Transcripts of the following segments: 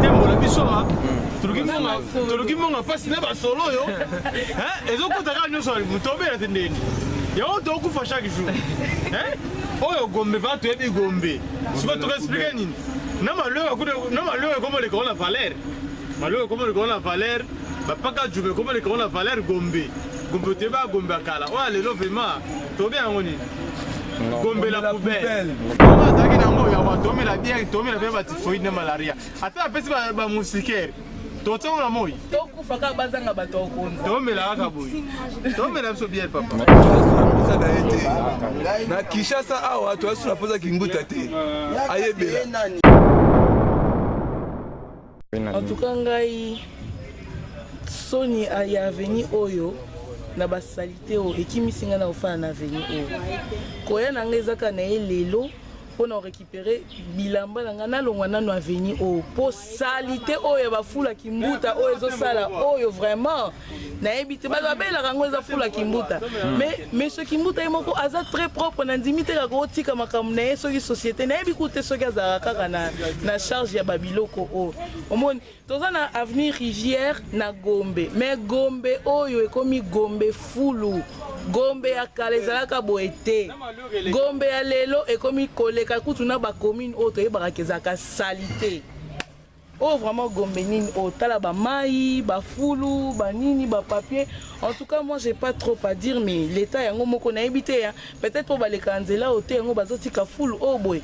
batembo la biso ha. Tuluki monga pasi na ba solo yo. Hein? Ezokota ka nyoso mutobe la tendeni. Yo to kufa chaque jour. Hein? Oyo gombe va to ebi gombe. Siba to expliquer nini. Na malheur comme les corona Valère. Malheur comme les corona Valère. Ba paka jube comme les corona Valère gombe. Gombe te ba gombe akala. Wa lelo vraiment to bien ngoni. Gombe la poubelle. Comment ça qui nango ya wa to me la bien ba typhoïde na malaria. Ata pesi ba moustiquaire. To tsango na moi. To kufaka bazanga bato konza. To me la ka boy. To me la so bien papa. Na Kinshasa awa to asu na poza kinguta te. Ayebela. En tout cas ngai Sony ya veni oyo na basalite o ekimisinga na ofana na veni o koya na ngezaka na elelo pona récupérer bilamba na ngana longwa nano aveni o po salite oyo bafula kimbuta oyo zo sala oyo vraiment na ebite ba bela rango za fula kimbuta mais ce kimbuta emoko aza très propre na ndimite ka ko tika makamu na yeso ki société na ebikute soki azaka kaka na charge ya babiloko o omoni toza na avenue Rivière na Gombe mais Gombe oyo ekomi Gombe fulu Gombe ya kala ezalaka boete Gombe ya lelo ekomi koleka kutu na ba commune oyo toyebaka kezaka salite oh vraiment Gombe nini otala ba mai ba fulu ba nini ba papier en tout cas moi j'ai pas trop à dire mais l'état yango moko na ebité peut-être pour ba leka nzela ote yango bazotika fulu oh boy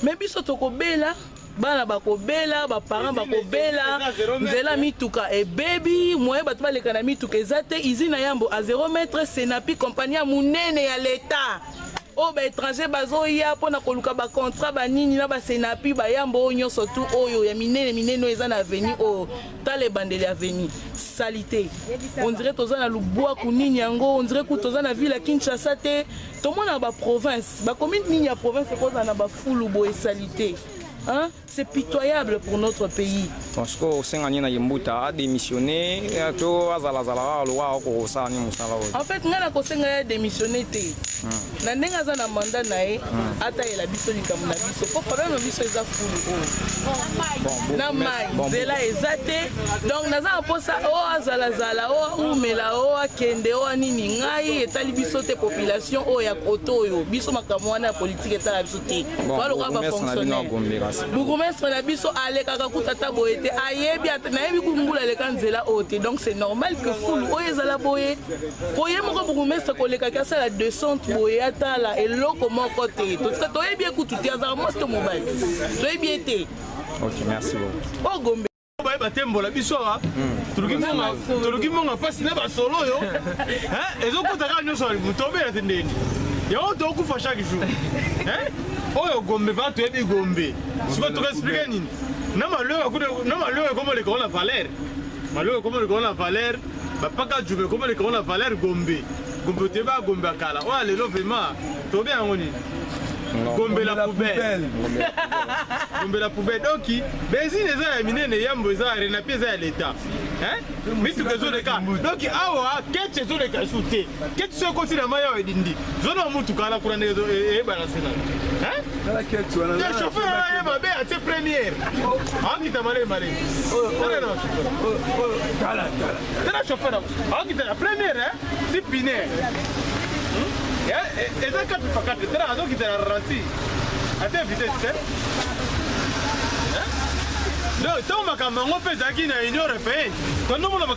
mais biso tokobela bana bakobela ba parents bakobela nzela mituka e baby moye bato baleka na mituka ezate izina yambo a 0 mètre senapi compagnie ya munene ya l'état o ba étranger bazoya pona koluka ba contrat ba nini na ba senapi ba yambo nyonso tout oyo ya minene eza na avenue o tale bandele avenue salité on dirait toza na lubwa kunini yango on dirait que toza na ville ya Kinshasa te to mona ba province ba commune nini ya province koza na ba fulu bo salité. Hein? C'est pitoyable pour notre pays. Parce que au Sénégal, Yimbuta a démissionné. En fait, nous avons démissionné. Nous avons un mandat ata la biso likamuna biso. Pour problème biso eza fulu. Na mai, zela ezate. Donc nous avons posa o azala zala o umela o akende o nini ngai etali biso te population o ya koto yo. Biso makamwana politique etala biso te. Voilà on va fonctionner. Bourgmestre na biso ale kaka kutata boyete ayebi nayebi kungula leka nzela ote donc c'est normal que fulu oyo ezala boye boye moko bourgmestre koleka kasa la descente boye atala eloko moko te to yebi ekututi azara most mobile to yebi ete. OK, merci beaucoup. Oh Gombe batembo la biso ha. Tuluki monga pasi na ba solo yo. Hein? Ezokota ka nyoso mutobe la tendeni. Yo to kufa chaque jour. Hein? Oyo gombe va to ebi gombe. Siba to expliquer nini. Na malheur comme les corona Valère. Malheur comme les corona Valère. Ba paka jube comme les corona Valère gombe. Gombe te ba gombe akala. Wa lelo vraiment to bien ngoni. Gombe la poubelle. Gombe la poubelle. Donc, benzine eza minene yambo eza renapi eza l'état. Hein? Mitu kezo de ka. Donc awa ketche zo de ka shooter. Ketche so koti na maya edindi. Zono mutu kala kurane e balasena. Hein? Kala ketche wana. Le chauffeur ya mabe a te première. Angi tamale mare. Kala. Tena chauffeur. Angi ta première hein? Si binaire. Et ça, quand tu fais 4 ans, donc il t'a ralenti. À ta vitesse, donc, tant que on peut faire l'Union européenne, quand on a tout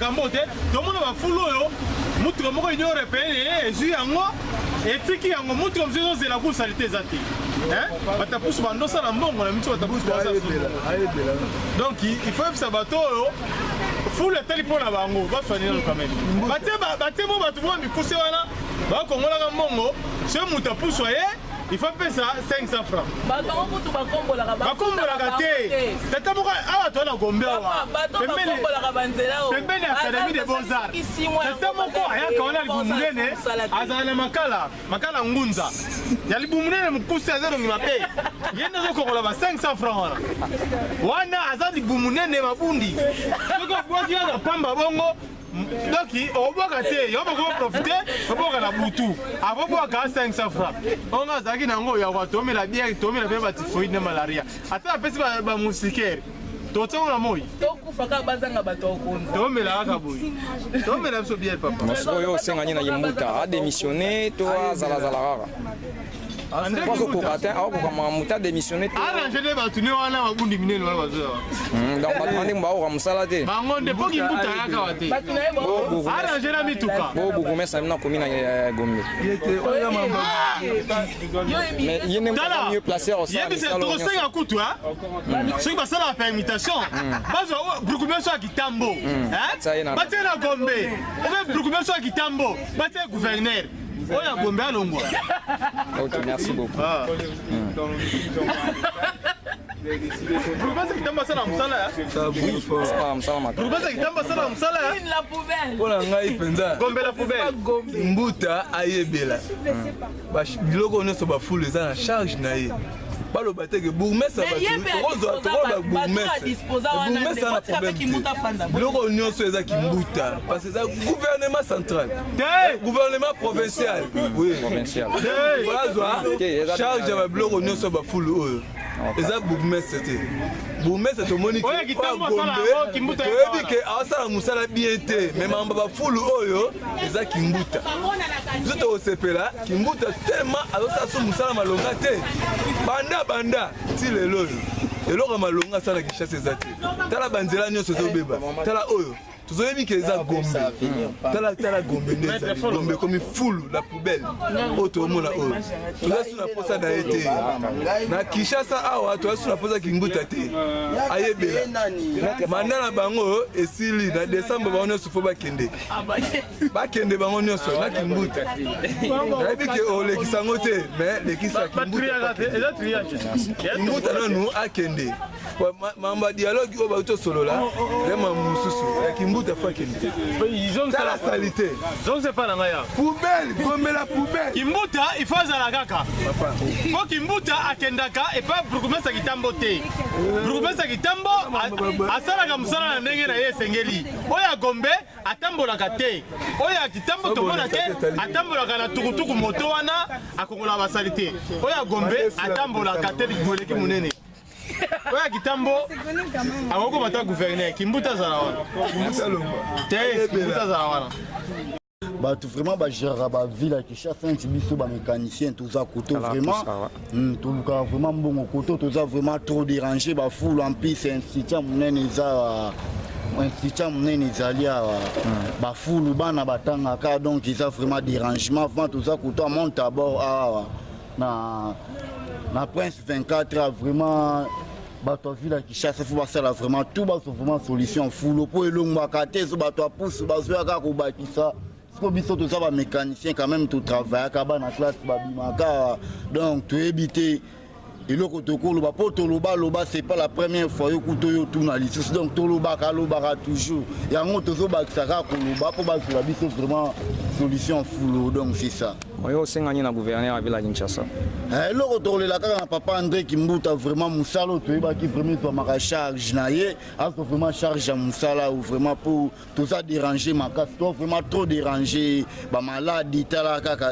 le monde va fouler, nous avons l'Union européenne et je et ce qui a montré comme c'est la course salité zati. Hein? Tu pousse bando ça la mbongo la mitu tu pousse ça. Donc il faut que ça bateau foule téléphone à bango va soigner quand même. Baté mo batu mo mikuse wana ba kongola ka mbongo ce muta pousse soyer il faut payer ça 500 francs. Bato mutu bakombola ka bakombola ka te. Tata mo awa to na gombe awa. Bato bakombola ka banzela o. Pembeni académie des beaux-arts. Tata mo ko aya ka ona libumunene azana makala ngunza. Ya libumunene mukuse azero ngimape. Yenda zo kongola ba 500 francs wana. Wana azadi libumunene mabundi. Soko bwaki ya pamba bongo. Donc, on va gâter, on va profiter, on va la boutou. Avant de voir 500 francs. On a zaki nango ya wa tomé la bière, tomé la bière typhoïde na malaria. Attends, après c'est ba moustiquaire. totango na moi tokufaka bazanga bato okonza tomela kaka boye tomela biso biel papa oyo osengani na yimbuta adémissionné to azalazala kaka akokoka te akokoka muta adémissionné te arrange nde bato ne wana babundi minene wana bazoya donc bato wana ndenge bakoka mosala te bango nde mpo kimbuta kaka wa te arrange na mituka bo bourgmestre na komi na Gombe ye nde mieux placé osala misala tokosenga kutu soki basala permutation bazwa bourgmestre ya kitambo batie na Gombe obe bourgmestre ya kitambo batie gouverneur oyo ya Gombe alongwa. Ok, merci beaucoup. Bourgmestre Kitamba sala musala ya? Bourgmestre Kitamba sala musala ya? La poubelle. Pona ngai penza. Gombe la poubelle. Mbuta ayebela. Biloko nyonso bafulu eza na charge na ye. Baloba te ke bourgmestre na problème. Biloko nyonso eza kimbuta parce que eza gouvernement central. Gouvernement provincial. Oui. Provincial. Voilà charge ya biloko nyonso bafulu oyo. Eza bourgmestre te. Bourgmestre tomoni ke toyebi ke awasala musala bien te mais mamba bafulu oyo eza kimbuta. Biso tokosepela kimbuta tellement azosala so musala malonga te. Banda ti lelo oyo eloko malonga asala Kinshasa eza te. Tala banzela nyonso ezobeba tala oyo tozoyebi ke eza Gombe tala Gombe nde ezali Gombe komi fulu la poubelle oyo tomona oyo tozasu na posa na ye te na Kinshasa awa tozasu na posa kimbuta te ayebela manda na bango esili na décembre bango nyonso fo bakende bango nyonso na kimbuta nayebi ke olekisa yango te mais lekisa kimbuta nanu akende mamba dialogue oyo bauti osolola rema mosusu ya kimbuta fo akende tala salite poubelle Gombe la poubelle kimbuta ifo azala kaka po kimbuta akendaka epa bourgmestre Kitambo te bourgmestre Kitambo asalaka mosala na ndenge na ye esengeli oyo ya Gombe atambolaka te oyo ya Kitambo tomona ke atambolaka na tukutuku moto wana akongola basali te oyo ya Gombe atambolaka te liboleki monene oya Kitambo akoko bata gouverneur kimbuta zala wana te kimbuta zala wana bato vraiment bagérera baville ya Kinshasa nti biso bamécanicien toza koto vraiment tolukaka vraiment mbongo koto toza vraiment trop dérangé bafulu en plus institut ya monene eza institut ya monene ezali awa bafulu bana batangaka donc eza vraiment dérangement avant toza koto amonte abord awa na Prince 24 vraiment bato ya ville ya Kinshasa fo basala vraiment tout baso vraiment solution fulu po elongwaka te so bato apusu bazoyaka kobakisa siko biso toza bamécanicien quand même totravaillaka bana classe babimaka donc toyebi te eloko tokoloba po toloba c'est pas la première fois yokuta oyo tuna lisusu donc tolobaka toujours yango tozobakisaka koloba po bazela biso vraiment solution fulu donc c'est ça oyo osengani na gouverneur ya ville ya Kinshasa eloko tokolela kaka na papa André Kimbuta vraiment musala toyebaki vraiment twamaka charge na ye azo vraiment charge ya musala ou vraiment pour toza déranger makasi to vraiment trop déranger bamaladi tala kaka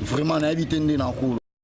vraiment nayebi te nde na kolo